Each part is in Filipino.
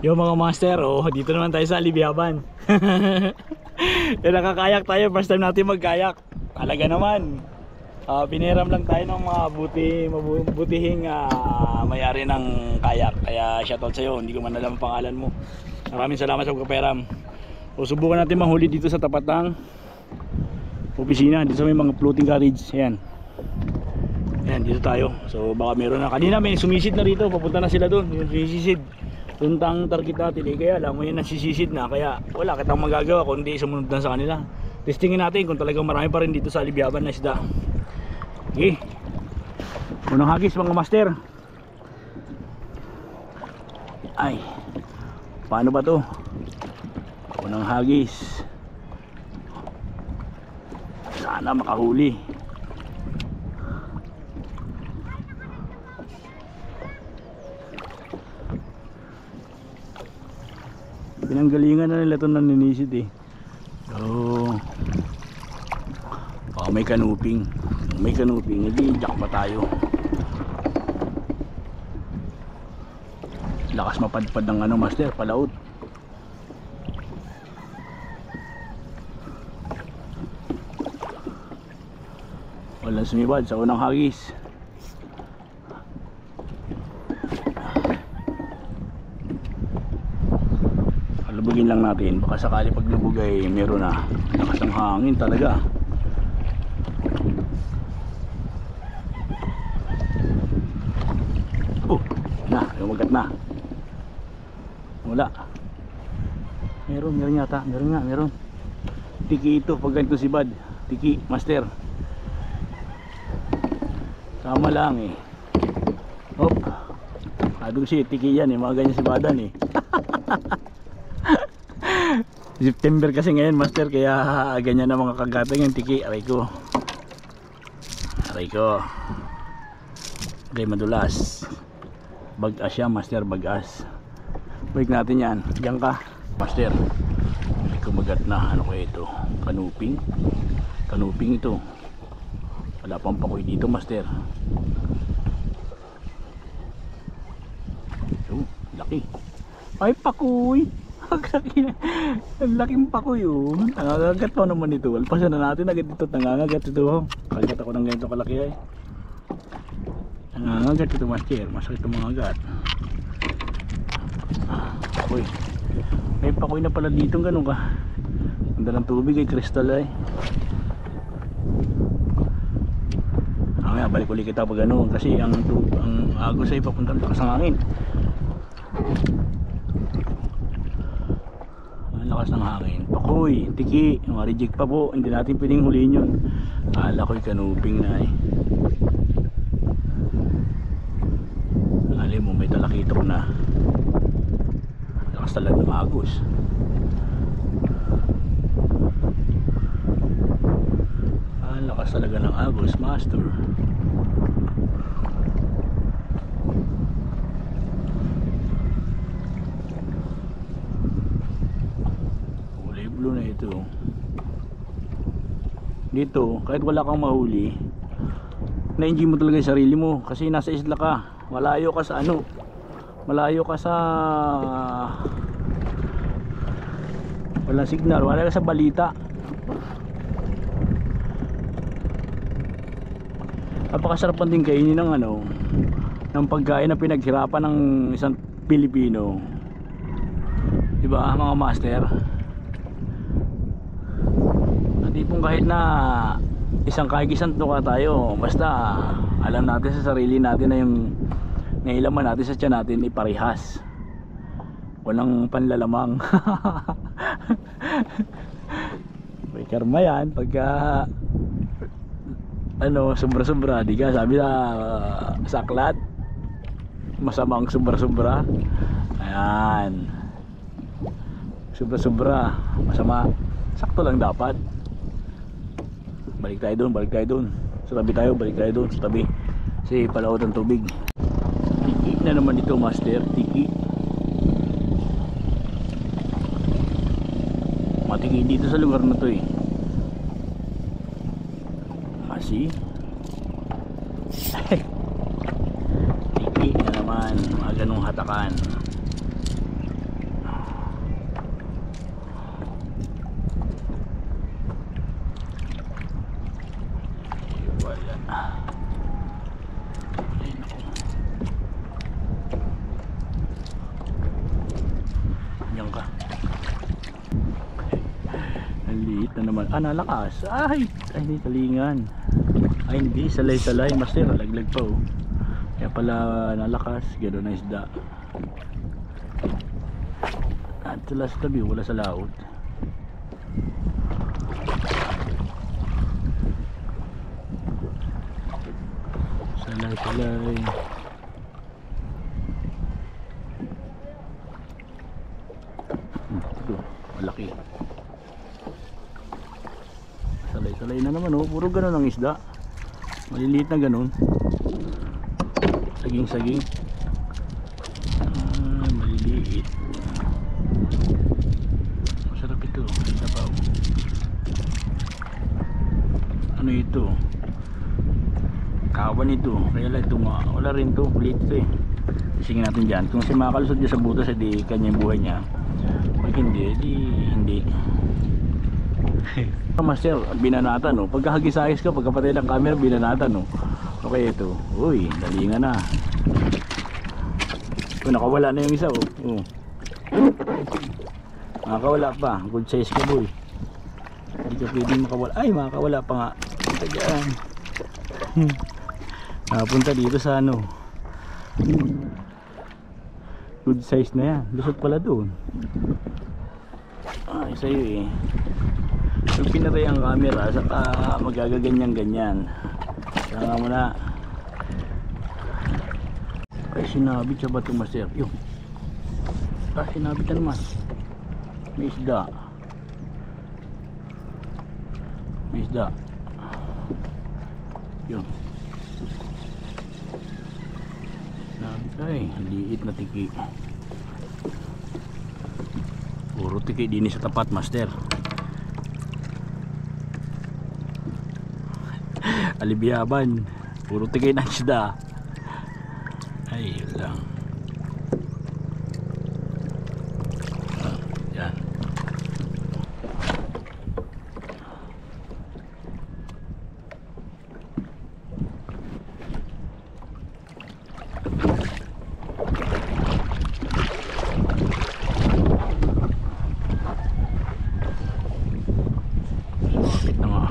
Yo mga master, oh, dito naman tayo sa Libyaban. Nakakayak tayo, first time natin magkayak. Talaga naman. Piniram lang tayo ng mga mabutihing may-ari ng kayak. Kaya shoutout sa'yo, hindi ko man alam ang pangalan mo. Maraming salamat sa pagpaperam. Subukan natin mahuli dito sa tapat ng opisina, dito sa may mga floating carriage. Ayan. Ayan, dito tayo. So baka meron na. Kanina may sumisid na rito, papunta na sila doon. Yung sumisid. Tuntang target natin eh, kaya lang ngayon nasisisid na, kaya wala kitang magagawa kundi sumunod na sa kanila. Testingin natin kung talagang marami pa rin dito sa Libyaban na isda. Okay, unang hagis mga master. Ay, paano ba to? Unang hagis, sana makahuli. Pinanggalingan na nila ito naninisid eh. So may kanuping. May kanuping, hindi jack pa tayo. Lakas mapadpad ng ano master, palaut. Walang sumibad sa unang hagis. Lubugin lang natin, baka sakali pag lubog ay meron na. Lakas ng hangin talaga. Oh, lumagat na. Wala. Meron yata, meron. Tiki ito pag ganito si Bad. Tiki, master. Tama lang eh. Hop. Sabi ko siya, tiki yan eh, mga ganyan si Badan eh. September kasi ngayon master, kaya ganyan na mga kagatang yung tiki. Aray ko okay, madulas. Bagas siya master, bagas. Balik natin yan, diyan ka master. May kumagat na, ano kaya ito? Kanuping ito. Wala pang pakoy dito master. Laki. Ay pakoy. Ang laking pakoy yun. Nangangagat pa naman ito. Alpasan na natin agad ito. Nangangagat ito. Kagat ako ng ganito kalaki ay. Nangangagat ito master. Masakit ito mga agat. Pakoy. May pakoy na pala dito. Ganun ka. Ganda ng tubig ay kristal ay. Mamaya balik ulit kita pag ano. Kasi ang agos ay papunta lakas ng hangin. Lakas ng hangin. Pakoy, tiki, reject pa po. Hindi natin pwedeng huliin yun. Akala ko'y kanuping na eh. Alam mo, may talakitok na. Lakas talaga ng agos. Lakas talaga ng agos, master. Na ito dito, kahit wala kang mahuli, na-enjoy mo talaga yung sarili mo kasi nasa isla ka, malayo ka sa ano, malayo ka sa wala signal, wala ka sa balita. Napakasarap din kainin ng ano, ng pagkain na pinaghirapan ng isang Pilipino, diba mga master? Tipong kahit na isang kahigisan tuka tayo, basta alam natin sa sarili natin na yung nailaman natin sa tiyan natin iparehas, walang panlalamang. May karma yan pagka ano, sobra-sobra, di ka sabi na saklat masamang sobra-sobra. Ayan, sobra-sobra masama, sakto lang dapat. Balik tayo doon sa tabi tayo, balik tayo doon sa tabi kasi palaot ang tubig. Tiki na naman ito master, tiki. Matiki dito sa lugar na to eh. Masi tiki na naman, mga ganong hatakan. ganyan ka. Ang liit na naman. Nalakas. Ay, hindi talingan. Ay, hindi. Salay-salay. Master, laglag pa oh. Kaya pala nalakas. Gano'n na isda. At sila sa tabi, wala sa laot. Salay-salay. Ito, malaki. Salay-salay na naman oh. Puro gano'n ang isda. Maliliit na gano'n. Saging-saging. Maliliit. Masarap ito. Sabaw. Ano ito? Kawan ito. Kaya lang ito wala rin ito. Kulit ito eh. Isingin natin dyan. Kung si makalusot dyan sa butas, edi kanya yung buhay niya. Pag hindi, edi hindi. Master, binanatan no. Pagkahagisayos ka, pagkapatay ng camera, binanatan no. Okay ito. Uy, dalingan na. Nakawala na yung isa oh. Nakawala pa. Good size ka boy. Hindi ka pwedeng makawala. Ay, makawala pa nga. Punta dyan. Punta dito sa ano. Good size na yan. Lusot pala doon. Ay, sa'yo eh. Yung pinatay ang camera, saka magagaganyan-ganyan. Saka mo na. Ay, sinabit siya ba ito master? Yung. Sinabit na naman. May isda. May isda. Yun. Sinabit. Ay, liit na tiki. Puro tiki din sa tapat master. Alibiyaban. Puro tiki ng isda. Ay, yun lang. Yan. Lapit na nga.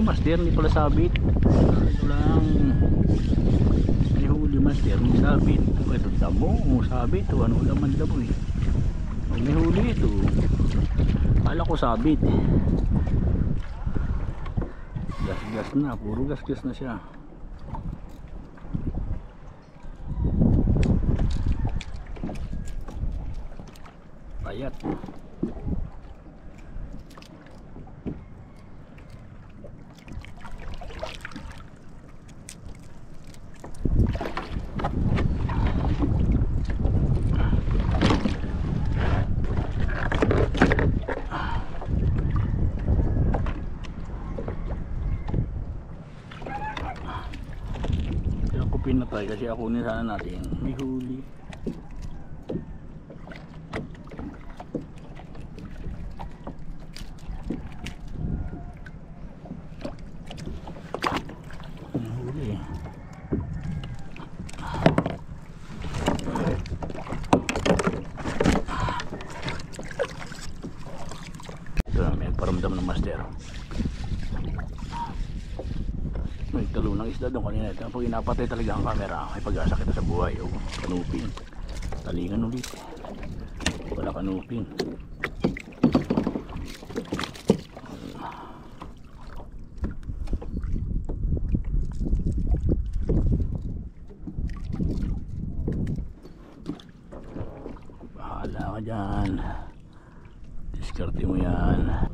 Master, hindi pala sabit. Ito lang. May huli master, hindi sabit. Ito damo, sabit. Ano laman damo eh. May huli ito. Kala ko sabit. Gas-gas na, puro gas-gas na siya. Payat. Pinatay kasi ako ni sana natin may huli. May huli. Ito na, may paramdam ng master. May talo ng isda doon kanina. Pag inapatay talaga ang camera, may pag-asa kita sa buhay. O, kanupin. Talingan ulit. Wala kanupin. Bahala ka dyan. Diskarte mo yan.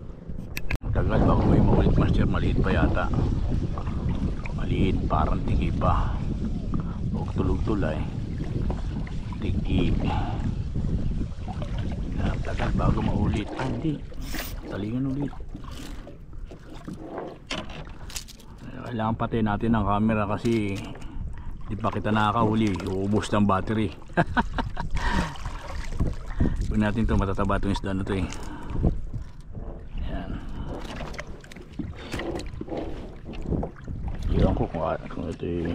Tagal bago may maulit master. Maliit pa yata. Maliit, parang tiki pa. Huwag tulog-tulay. Tiki. Tagal bago maulit. Hindi. Talingan ulit. Kailangan patay natin ang camera kasi di pa kita nakakahuli. Uubos ng battery. Huwag natin ito, matataba itong isda na ito eh. Ayan. Yung ko kung ito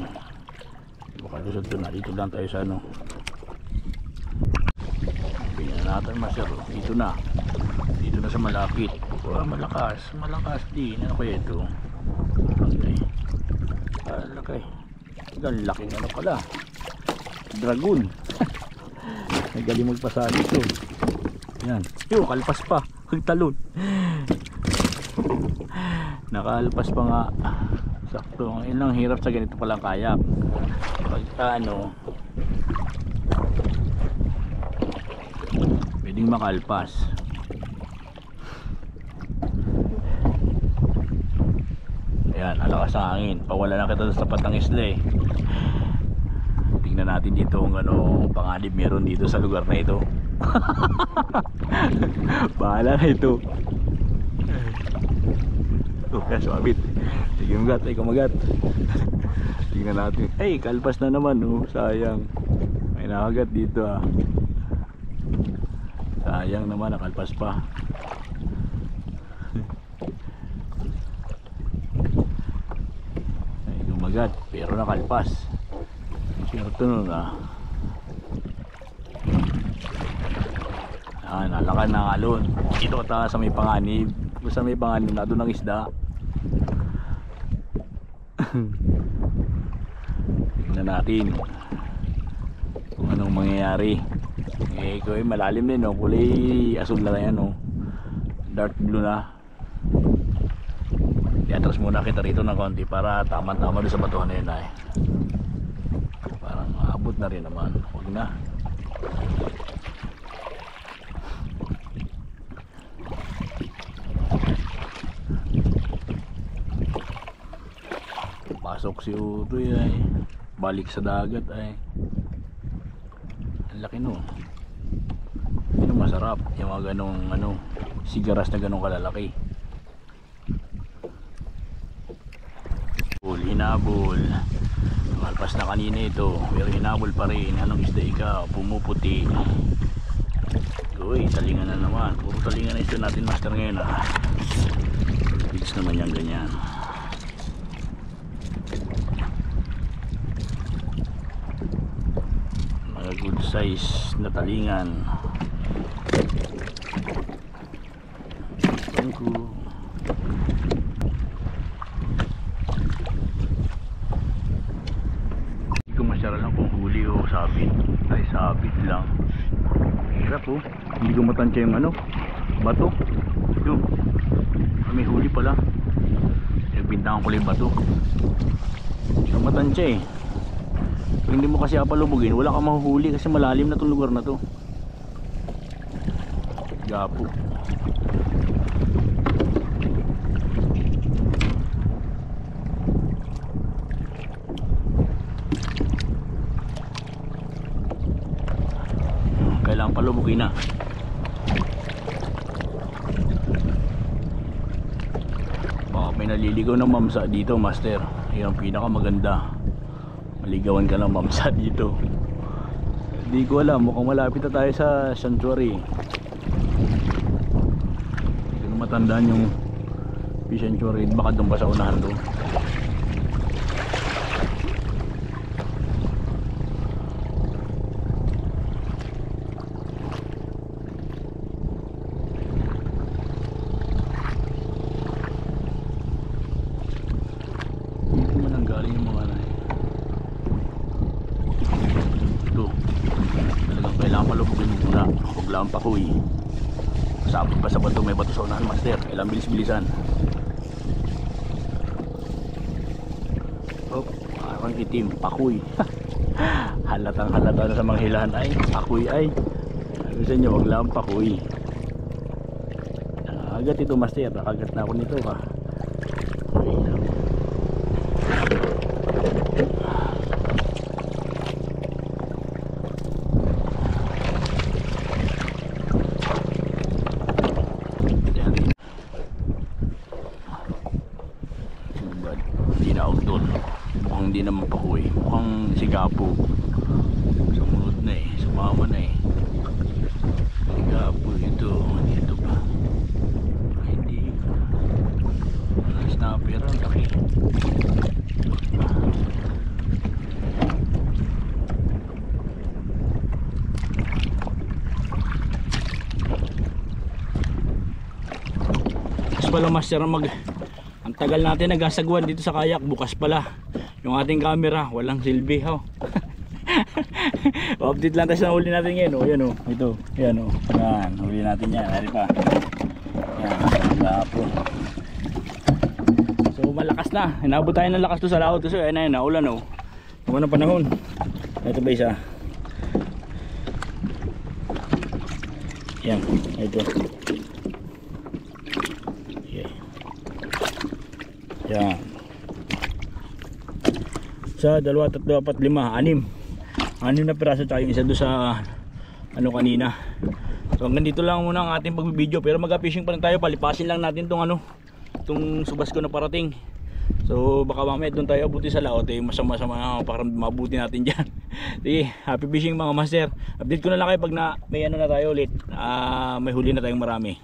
baka lusot na. Dito lang tayo sa ano. Tingnan natin master. Dito na sa malapit. Malakas din. Ano kaya ito? Okay. Laki. Ang laking ano pala, dragon. Nagaling magpasa dito. Yan. Kalpas pa. Magtalon. Nakalpas pa nga. Sakto. Ngayon lang hirap sa ganito palang kayak. Pagka pwedeng makalpas. Ayan, alakas ang hangin. Pawala na kita sa tapat ng isla eh. Tingnan natin dito kung ano panganib meron dito sa lugar na ito. Bahala na ito. Kaya swabit. Sige magat, ay kumagat. Tingnan natin. Ay, kalpas na naman. Sayang. May nakagat dito ah. Sayang naman, nakalpas pa. Ay, kumagat. Pero nakalpas. Swerte nun ah. Nalakan ng alon. Dito ta sa may panganib. Sa may panganib na doon ang isda. Tingnan natin kung anong mangyayari. Ito malalim din kulay asul na yan dark blue na. I-atras muna kita rito ng konti para tama-tama doon sa batuhan na yun parang abot na rin naman. Huwag na. Pasok si Utoy ay balik sa dagat ay ang laki yun masarap yung mga ganong sigaras na ganong kalalaki. Hinabol malpas na kanina ito pero hinabol pa rin. Anong isda ikaw? Pumuputi. Uy, talingan na naman. Puro talingan na ito natin master ngayon bilis naman yan ganyan. Good size na talingan. Thank you. Hindi ko masyara lang kung huli o sabit. Ay sabit lang. Hirap hindi ko matansya yung bato. Yun. May huli pala. Bintangan ko lang yung bato. Hindi ko matansya Kung hindi mo kasi apalubugin, wala kang mahuhuli kasi malalim na itong lugar na to. Gapo. Kailangan palubugin na. Baka may naliligaw ng mamsa dito master. Yan ang pinakamaganda. Maligawan ka ng mamsa dito. Hindi ko alam, mukhang malapit na tayo sa sanctuary. Hindi ko matandaan yung fish sanctuary. Baka doon pa sa unahan doon. Dito man ang galing yung mga talagang kailangan palubugin muna. Huwag lang pakuwi. Sabot pa sa bato, may bato sa unahan master. Kailangan bilis-bilisan. Parang itim, pakuwi. Halatang halata na sa mga hilahan ay pakuwi ay. Sabi sa inyo, huwag lang pakuwi. Agad ito master, nakagat na ako nito Mukhang hindi naman pahuwi. Mukhang sigapo. Sumunod na sumama na sigapo ito. Dito pa. Hindi. Snapper ang laki. pala master ang tagal natin nagasagwan dito sa kayak. Bukas pala yung ating camera, walang silbi ho. Update lang tayo sa huli natin ngayon. O yan o, ito, yan o, yan, huli natin yan, hari pa yan, lapon. So malakas na, inabot tayo ng lakas to sa laot kasi ayun na yun, naulan o. Huwag na panahon. Ito ba isa? Yan, ito. Yeah. Yan. Sa 2, 3, 4, 5, 6 na piraso tsaka yung isa doon sa ano kanina. So hanggang dito lang muna ang ating pagbibideo, pero mag-fishing pa rin tayo, palipasin lang natin tong ano, tong subas ko na parating. So baka mamaya doon tayo abuti sa laot eh, masama-sama para mabuti natin dyan. Sige, happy fishing mga master. Update ko na lang kayo pag na may ano na tayo ulit, may huli na tayong marami.